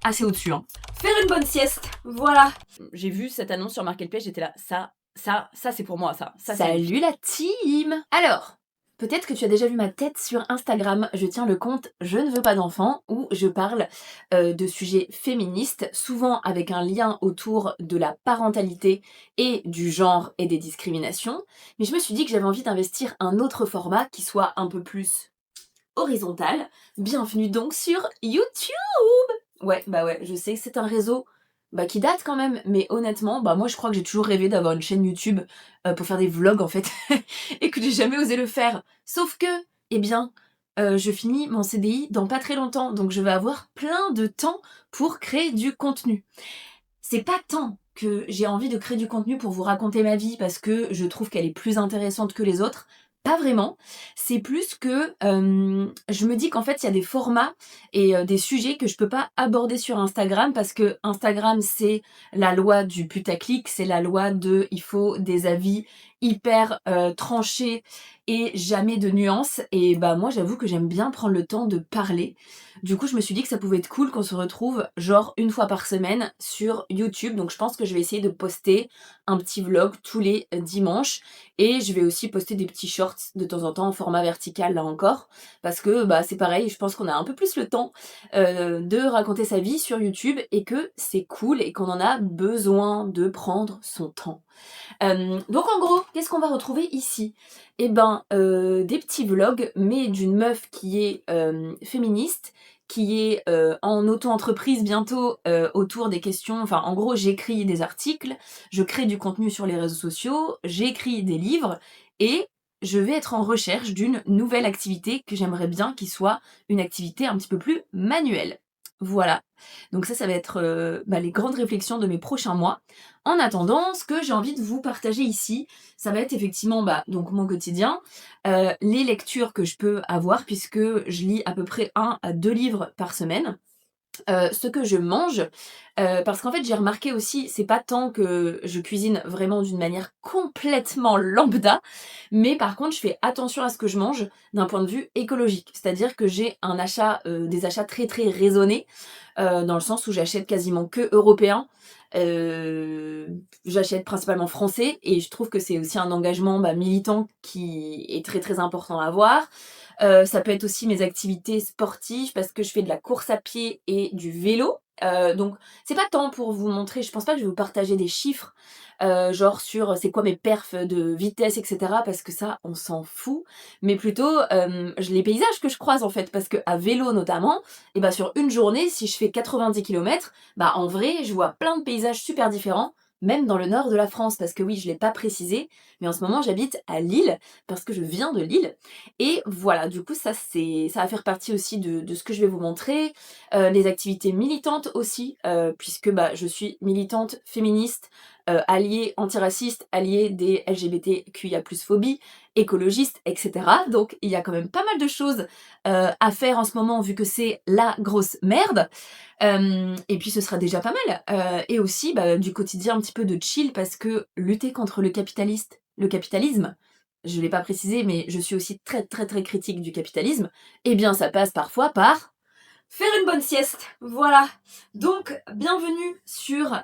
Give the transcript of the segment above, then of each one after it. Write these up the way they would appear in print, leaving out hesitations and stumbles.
assez au-dessus, hein. Faire une bonne sieste, voilà. J'ai vu cette annonce sur Marketplace, j'étais là, ça c'est pour moi, ça c'est Salut la team! Alors, peut-être que tu as déjà vu ma tête sur Instagram, je tiens le compte Je ne veux pas d'enfants, où je parle de sujets féministes, souvent avec un lien autour de la parentalité et du genre et des discriminations. Mais je me suis dit que j'avais envie d'investir un autre format qui soit un peu plus horizontal. Bienvenue donc sur YouTube! Ouais, bah ouais, je sais que c'est un réseau qui date quand même, mais honnêtement, moi je crois que j'ai toujours rêvé d'avoir une chaîne YouTube pour faire des vlogs en fait, et que j'ai jamais osé le faire. Sauf que, eh bien, je finis mon CDI dans pas très longtemps, donc je vais avoir plein de temps pour créer du contenu. C'est pas tant que j'ai envie de créer du contenu pour vous raconter ma vie parce que je trouve qu'elle est plus intéressante que les autres. Pas vraiment. C'est plus que je me dis qu'en fait il y a des formats et des sujets que je peux pas aborder sur Instagram parce que Instagram c'est la loi du putaclic, c'est la loi de il faut des avis hyper tranchés et jamais de nuances. Et bah moi j'avoue que j'aime bien prendre le temps de parler. Du coup, je me suis dit que ça pouvait être cool qu'on se retrouve genre une fois par semaine sur YouTube. Donc je pense que je vais essayer de poster un petit vlog tous les dimanches. Et je vais aussi poster des petits shorts de temps en temps en format vertical là encore. Parce que c'est pareil, je pense qu'on a un peu plus le temps de raconter sa vie sur YouTube et que c'est cool et qu'on en a besoin de prendre son temps. Donc en gros, qu'est-ce qu'on va retrouver ici? Eh ben, des petits vlogs, mais d'une meuf qui est féministe, qui est en auto-entreprise bientôt autour des questions. Enfin, en gros, j'écris des articles, je crée du contenu sur les réseaux sociaux, j'écris des livres et je vais être en recherche d'une nouvelle activité que j'aimerais bien qui soit une activité un petit peu plus manuelle. Voilà. Donc ça va être les grandes réflexions de mes prochains mois. En attendant, ce que j'ai envie de vous partager ici, ça va être effectivement donc mon quotidien, les lectures que je peux avoir puisque je lis à peu près 1 à 2 livres par semaine. Ce que je mange, parce qu'en fait j'ai remarqué aussi, c'est pas tant que je cuisine vraiment d'une manière complètement lambda, mais par contre je fais attention à ce que je mange d'un point de vue écologique. C'est-à-dire que j'ai un achat, des achats très, très raisonnés, dans le sens où j'achète quasiment que européen. J'achète principalement français et je trouve que c'est aussi un engagement militant qui est très, très important à avoir. Ça peut être aussi mes activités sportives parce que je fais de la course à pied et du vélo. Donc c'est pas tant pour vous montrer, je pense pas que je vais vous partager des chiffres, genre sur c'est quoi mes perfs de vitesse et cetera parce que ça, on s'en fout. Mais plutôt, les paysages que je croise en fait, parce qu'à vélo notamment, et sur une journée, si je fais 90 kilomètres, en vrai, je vois plein de paysages super différents, même dans le nord de la France, parce que oui, je l'ai pas précisé, mais en ce moment j'habite à Lille, parce que je viens de Lille. Et voilà, du coup, ça va faire partie aussi de ce que je vais vous montrer. Les activités militantes aussi, puisque je suis militante féministe, alliée antiraciste, alliée des LGBTQIA+ phobie, écologiste, etc. Donc il y a quand même pas mal de choses à faire en ce moment, vu que c'est la grosse merde. Et puis ce sera déjà pas mal. Et aussi du quotidien un petit peu de chill, parce que lutter contre le capitalisme, je l'ai pas précisé, mais je suis aussi très très très critique du capitalisme, eh bien ça passe parfois par faire une bonne sieste. Voilà. Donc bienvenue sur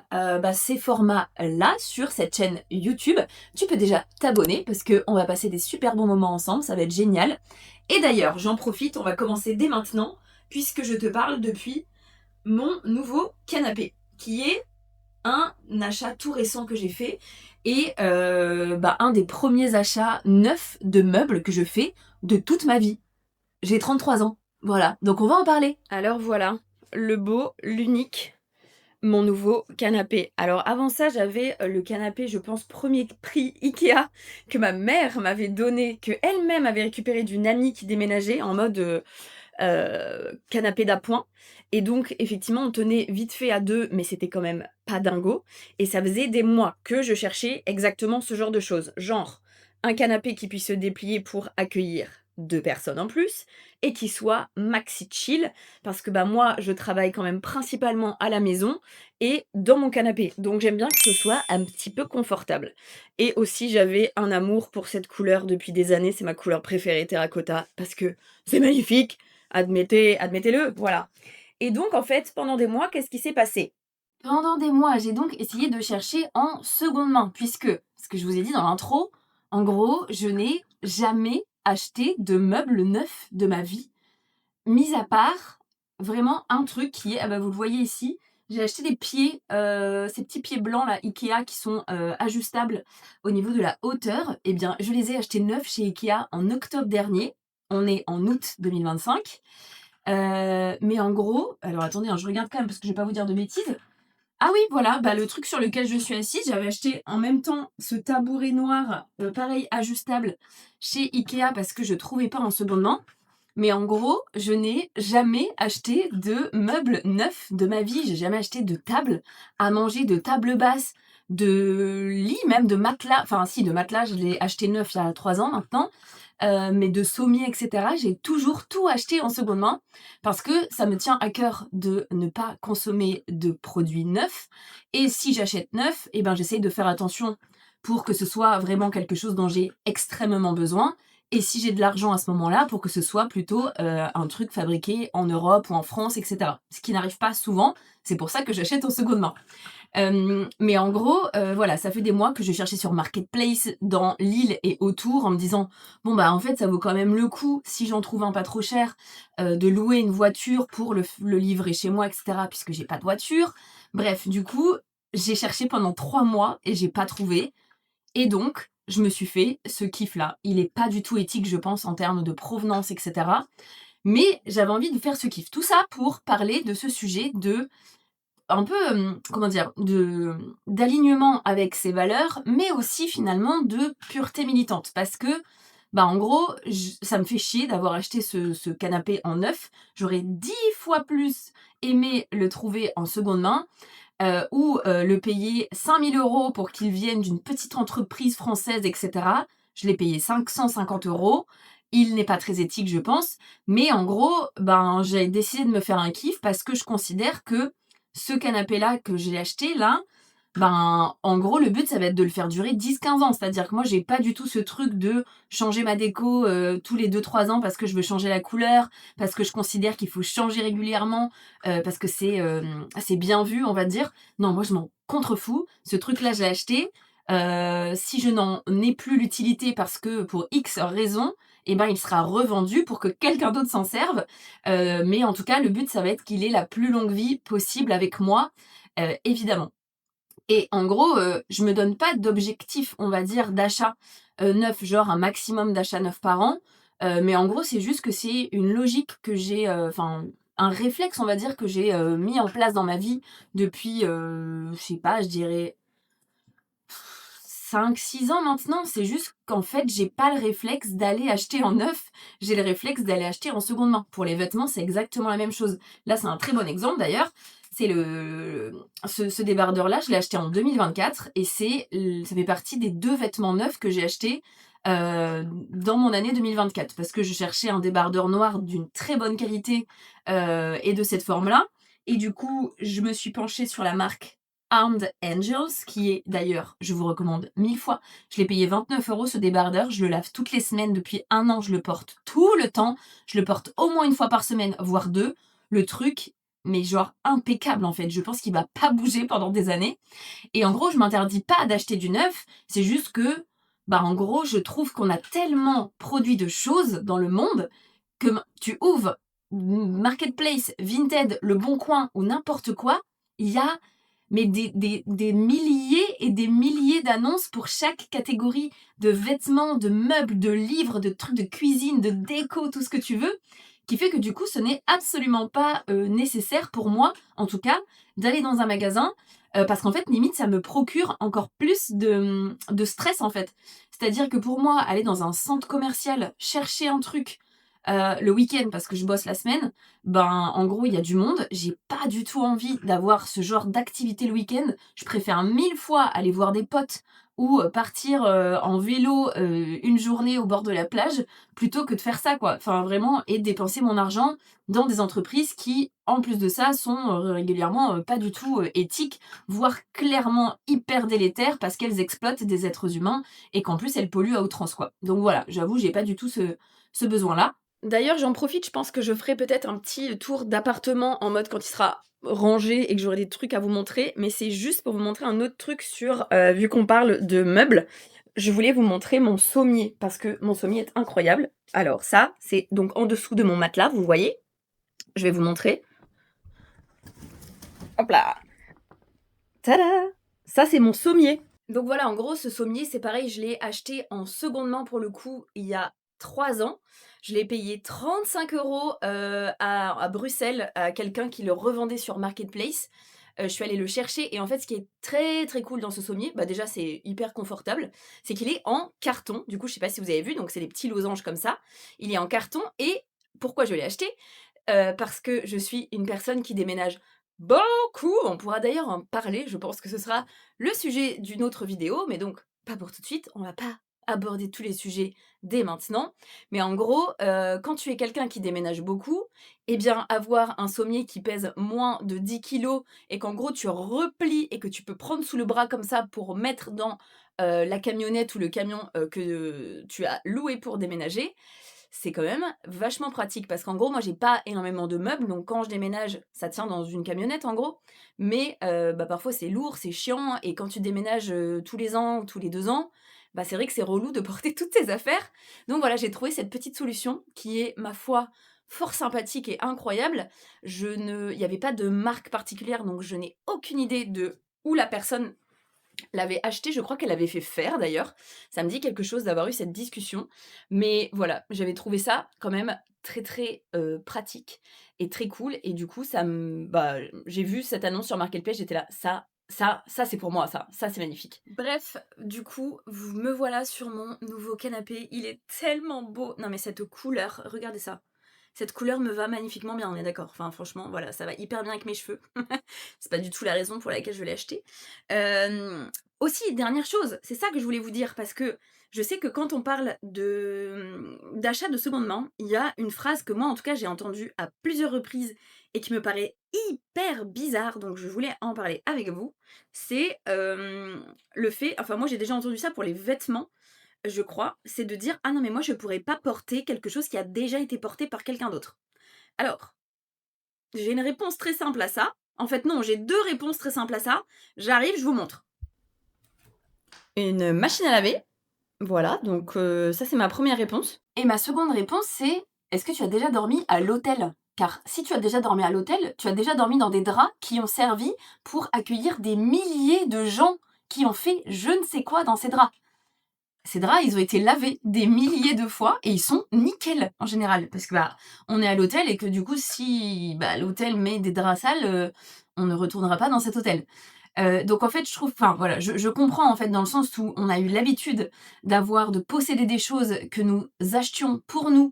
ces formats-là, sur cette chaîne YouTube. Tu peux déjà t'abonner parce qu'on va passer des super bons moments ensemble, ça va être génial. Et d'ailleurs, j'en profite, on va commencer dès maintenant, puisque je te parle depuis mon nouveau canapé, qui est un achat tout récent que j'ai fait et un des premiers achats neufs de meubles que je fais de toute ma vie. J'ai 33 ans, voilà, donc on va en parler. Alors voilà, le beau, l'unique, mon nouveau canapé. Alors avant ça, j'avais le canapé, je pense, premier prix Ikea, que ma mère m'avait donné, que elle-même avait récupéré d'une amie qui déménageait en mode canapé d'appoint. Et donc, effectivement, on tenait vite fait à deux, mais c'était quand même pas dingo. Et ça faisait des mois que je cherchais exactement ce genre de choses. Genre, un canapé qui puisse se déplier pour accueillir 2 personnes en plus et qui soit maxi chill parce que moi je travaille quand même principalement à la maison et dans mon canapé. Donc j'aime bien que ce soit un petit peu confortable. Et aussi j'avais un amour pour cette couleur depuis des années, c'est ma couleur préférée terracotta parce que c'est magnifique. Admettez-le, voilà. Et donc en fait, pendant des mois, qu'est-ce qui s'est passé? Pendant des mois, j'ai donc essayé de chercher en seconde main puisque, ce que je vous ai dit dans l'intro, en gros, je n'ai jamais acheté de meubles neufs de ma vie, mis à part vraiment un truc qui est, ah bah, vous le voyez ici, j'ai acheté des pieds, ces petits pieds blancs là IKEA qui sont, ajustables au niveau de la hauteur. Et bien, je les ai achetés neufs chez IKEA en octobre dernier. On est en août 2025. Mais en gros, alors attendez, hein, je regarde quand même parce que je vais pas vous dire de bêtises. Ah oui, voilà, bah, le truc sur lequel je suis assise, j'avais acheté en même temps ce tabouret noir, pareil ajustable chez IKEA parce que je trouvais pas en seconde main. Mais en gros, je n'ai jamais acheté de meubles neufs de ma vie. J'ai jamais acheté de table à manger, de table basse, de lit, même de matelas. Enfin si, de matelas, je l'ai acheté neuf il y a 3 ans maintenant. Mais de sommier et cetera, j'ai toujours tout acheté en seconde main parce que ça me tient à cœur de ne pas consommer de produits neufs. Et si j'achète neuf, et ben, j'essaye de faire attention pour que ce soit vraiment quelque chose dont j'ai extrêmement besoin. Et si j'ai de l'argent à ce moment-là, pour que ce soit plutôt, un truc fabriqué en Europe ou en France et cetera. Ce qui n'arrive pas souvent, c'est pour ça que j'achète en seconde main. Mais en gros, voilà, ça fait des mois que je cherchais sur Marketplace dans l'île et autour en me disant: «Bon, bah, en fait, ça vaut quand même le coup, si j'en trouve un pas trop cher, de louer une voiture pour le livrer chez moi et cetera», puisque j'ai pas de voiture. Bref, du coup, j'ai cherché pendant 3 mois et j'ai pas trouvé. Et donc, je me suis fait ce kiff-là. Il est pas du tout éthique, je pense, en termes de provenance et cetera, mais j'avais envie de faire ce kiff. Tout ça pour parler de ce sujet de un peu, comment dire? D'alignement avec ses valeurs, mais aussi finalement de pureté militante. Parce que, bah, en gros, ça me fait chier d'avoir acheté ce canapé en neuf. J'aurais 10 fois plus aimé le trouver en seconde main, ou le payer 5 000 € pour qu'il vienne d'une petite entreprise française et cetera. Je l'ai payé 550 €. Il n'est pas très éthique, je pense, mais en gros, ben, j'ai décidé de me faire un kiff parce que je considère que ce canapé-là que j'ai acheté là, ben, en gros, le but, ça va être de le faire durer 10-15 ans. C'est-à-dire que moi, j'ai pas du tout ce truc de changer ma déco, tous les 2-3 ans parce que je veux changer la couleur, parce que je considère qu'il faut changer régulièrement, parce que c'est bien vu, on va dire. Non, moi, je m'en contrefous. Ce truc-là, je l'ai acheté. Si je n'en ai plus l'utilité parce que pour X raisons, et ben, il sera revendu pour que quelqu'un d'autre s'en serve. Mais en tout cas, le but, ça va être qu'il ait la plus longue vie possible avec moi, évidemment. Et en gros, je me donne pas d'objectif, on va dire, d'achat, neuf, genre un maximum d'achats neufs par an, mais en gros, c'est juste que c'est une logique que j'ai, enfin, un réflexe, on va dire, que j'ai, mis en place dans ma vie depuis, je sais pas, je dirais 5-6 ans maintenant. C'est juste qu'en fait, j'ai pas le réflexe d'aller acheter en neuf, j'ai le réflexe d'aller acheter en seconde main. Pour les vêtements, c'est exactement la même chose. Là, c'est un très bon exemple d'ailleurs. C'est ce débardeur-là, je l'ai acheté en 2024 et ça fait partie des 2 vêtements neufs que j'ai achetés, dans mon année 2024. Parce que je cherchais un débardeur noir d'une très bonne qualité, et de cette forme-là. Et du coup, je me suis penchée sur la marque Armed Angels, qui est d'ailleurs, je vous recommande 1000 fois. Je l'ai payé 29 € ce débardeur, je le lave toutes les semaines depuis 1 an, je le porte tout le temps, je le porte au moins 1 fois par semaine, voire 2. Le truc, mais genre impeccable en fait, je pense qu'il va pas bouger pendant des années. Et en gros, je m'interdis pas d'acheter du neuf, c'est juste que, bah, en gros, je trouve qu'on a tellement produit de choses dans le monde que tu ouvres Marketplace, Vinted, Le Bon Coin ou n'importe quoi, il y a mais des milliers et des milliers d'annonces pour chaque catégorie de vêtements, de meubles, de livres, de trucs de cuisine, de déco, tout ce que tu veux, qui fait que du coup, ce n'est absolument pas nécessaire pour moi, en tout cas, d'aller dans un magasin, parce qu'en fait, limite, ça me procure encore plus de stress, en fait. C'est-à-dire que pour moi, aller dans un centre commercial, chercher un truc, le week-end parce que je bosse la semaine, ben, en gros, il y a du monde. J'ai pas du tout envie d'avoir ce genre d'activité le week-end. Je préfère 1000 fois aller voir des potes ou, partir, en vélo, une journée au bord de la plage, plutôt que de faire ça, quoi. Enfin, vraiment et de dépenser mon argent dans des entreprises qui, en plus de ça, sont, régulièrement, pas du tout, éthiques, voire clairement hyper délétères parce qu'elles exploitent des êtres humains et qu'en plus elles polluent à outrance, quoi. Donc voilà, j'avoue, j'ai pas du tout ce besoin-là. D'ailleurs, j'en profite, je pense que je ferai peut-être un petit tour d'appartement en mode quand il sera rangé et que j'aurai des trucs à vous montrer, mais c'est juste pour vous montrer un autre truc sur, vu qu'on parle de meubles, je voulais vous montrer mon sommier parce que mon sommier est incroyable. Alors ça, c'est donc en dessous de mon matelas, vous voyez? Je vais vous montrer. Hop là! Tada! Ça, c'est mon sommier. Donc voilà, en gros, ce sommier, c'est pareil, je l'ai acheté en seconde main pour le coup, il y a 3 ans. Je l'ai payé 35 € à Bruxelles, à quelqu'un qui le revendait sur Marketplace. Je suis allée le chercher et en fait, ce qui est très, très cool dans ce sommier, bah, déjà, c'est hyper confortable, c'est qu'il est en carton. Du coup, je sais pas si vous avez vu, donc c'est des petits losanges comme ça. Il est en carton et pourquoi je l'ai acheté? Parce que je suis une personne qui déménage beaucoup. On pourra d'ailleurs en parler, je pense que ce sera le sujet d'une autre vidéo, mais donc pas pour tout de suite. On va pas aborder tous les sujets dès maintenant. Mais en gros, quand tu es quelqu'un qui déménage beaucoup, eh bien avoir un sommier qui pèse moins de 10 kilos et qu'en gros tu replies et que tu peux prendre sous le bras comme ça pour mettre dans, la camionnette ou le camion, que tu as loué pour déménager, c'est quand même vachement pratique parce qu'en gros, moi, j'ai pas énormément de meubles, donc quand je déménage, ça tient dans une camionnette, en gros. Mais bah, parfois, c'est lourd, c'est chiant et quand tu déménages, tous les ans ou tous les 2 ans, bah, c'est vrai que c'est relou de porter toutes tes affaires. Donc voilà, j'ai trouvé cette petite solution qui est, ma foi, fort sympathique et incroyable. Il y avait pas de marque particulière, donc je n'ai aucune idée de où la personne l'avait acheté, je crois qu'elle l'avait fait faire d'ailleurs. Ça me dit quelque chose d'avoir eu cette discussion. Mais voilà, j'avais trouvé ça quand même très, très, pratique et très cool et du coup j'ai vu cette annonce sur Marketplace, j'étais là: «Ça c'est pour moi ça c'est magnifique». Bref, du coup, vous me voilà sur mon nouveau canapé. Il est tellement beau. Non mais cette couleur, regardez ça. Cette couleur me va magnifiquement bien, on est d'accord? Enfin franchement, voilà, ça va hyper bien avec mes cheveux. C'est pas du tout la raison pour laquelle je l'ai acheté. Aussi, dernière chose, c'est ça que je voulais vous dire parce que je sais que quand on parle d'achat de seconde main, il y a une phrase que moi en tout cas j'ai entendue à plusieurs reprises et qui me paraît hyper bizarre, donc je voulais en parler avec vous. C'est, le fait enfin moi j'ai déjà entendu ça pour les vêtements, je crois, c'est de dire: «Ah non mais moi je pourrais pas porter quelque chose qui a déjà été porté par quelqu'un d'autre». Alors, j'ai une réponse très simple à ça. En fait, non, j'ai 2 réponses très simples à ça. J'arrive, je vous montre. Une machine à laver, voilà, donc ça, c'est ma première réponse. Et ma seconde réponse, c'est: est-ce que tu as déjà dormi à l'hôtel? Car si tu as déjà dormi à l'hôtel, tu as déjà dormi dans des draps qui ont servi pour accueillir des milliers de gens qui ont fait je ne sais quoi dans ces draps. Ces draps, ils ont été lavés des milliers de fois et ils sont nickel en général. Parce que bah, on est à l'hôtel et que du coup, si bah, l'hôtel met des draps sales, on ne retournera pas dans cet hôtel. Donc en fait, je trouve, enfin voilà, je comprends en fait dans le sens où on a eu l'habitude de posséder des choses que nous achetions pour nous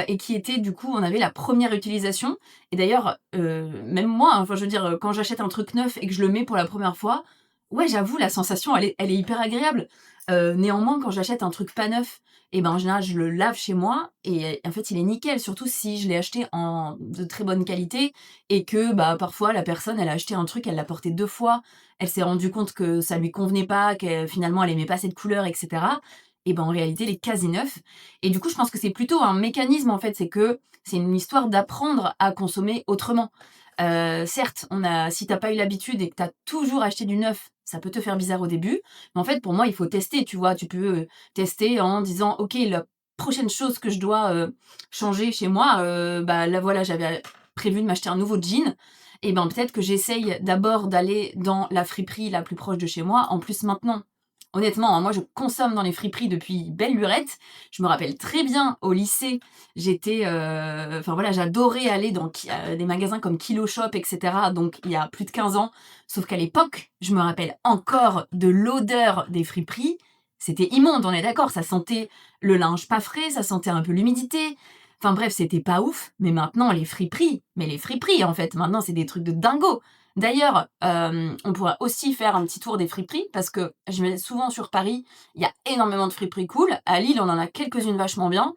et qui étaient du coup, on avait la première utilisation. Et d'ailleurs, même moi, hein, enfin je veux dire, quand j'achète un truc neuf et que je le mets pour la première fois, ouais, j'avoue, la sensation, elle est hyper agréable. Néanmoins, quand j'achète un truc pas neuf, et ben, en général, je le lave chez moi et en fait, il est nickel, surtout si je l'ai acheté en de très bonne qualité et que, bah, parfois la personne, elle a acheté un truc, elle l'a porté 2 fois, elle s'est rendue compte que ça lui convenait pas, que finalement elle aimait pas cette couleur et cetera et ben, en réalité, il est quasi neuf et du coup, je pense que c'est plutôt un mécanisme, en fait, c'est que c'est une histoire d'apprendre à consommer autrement. Certes, si tu pas eu l'habitude et que tu as toujours acheté du neuf, ça peut te faire bizarre au début, mais en fait, pour moi, il faut tester, tu vois? Tu peux, tester en disant: «OK, la prochaine chose que je dois, changer chez moi, bah, là, voilà, j'avais prévu de m'acheter un nouveau jean et ben, peut-être que j'essaye d'abord d'aller dans la friperie la plus proche de chez moi». En plus, maintenant, honnêtement, hein, moi, je consomme dans les friperies depuis belle lurette. Je me rappelle très bien au lycée, enfin, voilà, j'adorais aller dans des magasins comme Kilo Shop et cetera, donc il y a plus de 15 ans. Sauf qu'à l'époque, je me rappelle encore de l'odeur des friperies. C'était immonde, on est d'accord, ça sentait le linge pas frais, ça sentait un peu l'humidité. Enfin bref, c'était pas ouf. Mais maintenant, les friperies en fait, maintenant c'est des trucs de dingo. D'ailleurs, on pourra aussi faire un petit tour des friperies parce que je vais souvent sur Paris, il y a énormément de friperies cool. À Lille, on en a quelques-unes vachement bien.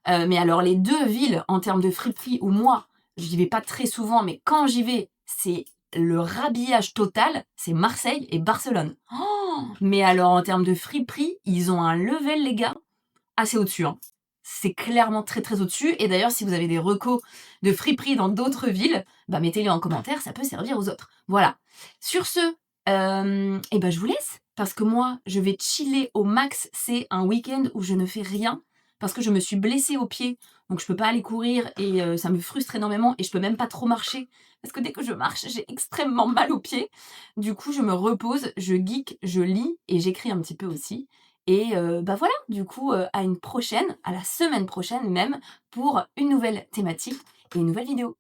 Mais alors les 2 villes en termes de friperies où moi, j'y vais pas très souvent, mais quand j'y vais, c'est le rhabillage total, c'est Marseille et Barcelone. Oh, mais alors en termes de friperie, ils ont un level les gars, assez au-dessus, hein. c'est clairement très, très au-dessus et d'ailleurs, si vous avez des recos de friperies dans d'autres villes, bah, mettez-les en commentaire, ça peut servir aux autres. Voilà. Sur ce, et bah, je vous laisse parce que moi, je vais chiller au max. C'est un week-end où je ne fais rien parce que je me suis blessée au pied, donc je peux pas aller courir et ça me frustre énormément et je peux même pas trop marcher parce que dès que je marche, j'ai extrêmement mal aux pieds. Du coup, je me repose, je geek, je lis et j'écris un petit peu aussi et bah, voilà, du coup, à une prochaine, à la semaine prochaine même, pour une nouvelle thématique et une nouvelle vidéo.